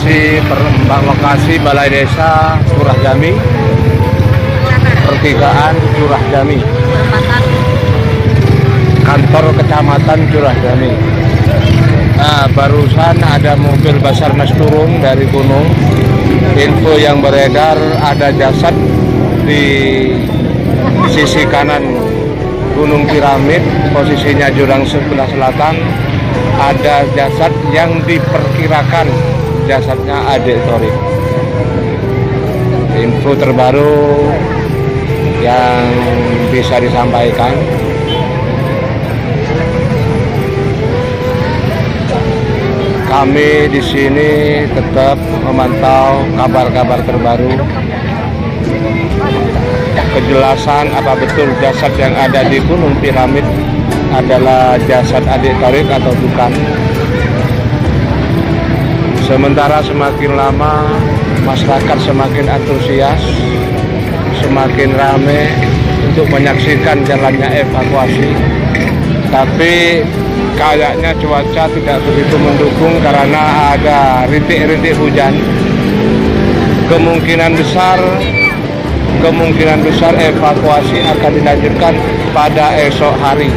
lokasi Balai Desa Curah Jami, pertigaan Curah Jami, kantor kecamatan Curah Jami. Nah, barusan ada mobil Basarnas turun dari gunung. Info yang beredar ada jasad di sisi kanan Gunung Piramid, posisinya jurang sebelah selatan. Ada jasad yang diperkirakan jasadnya adik Torik. Info terbaru yang bisa disampaikan. Kami di sini tetap memantau kabar-kabar terbaru, kejelasan apa betul jasad yang ada di Gunung Piramid adalah jasad adik Torik atau bukan. Sementara semakin lama masyarakat semakin antusias, semakin ramai untuk menyaksikan jalannya evakuasi. Tapi kayaknya cuaca tidak begitu mendukung karena ada rintik-rintik hujan. Kemungkinan besar evakuasi akan dilanjutkan pada esok hari.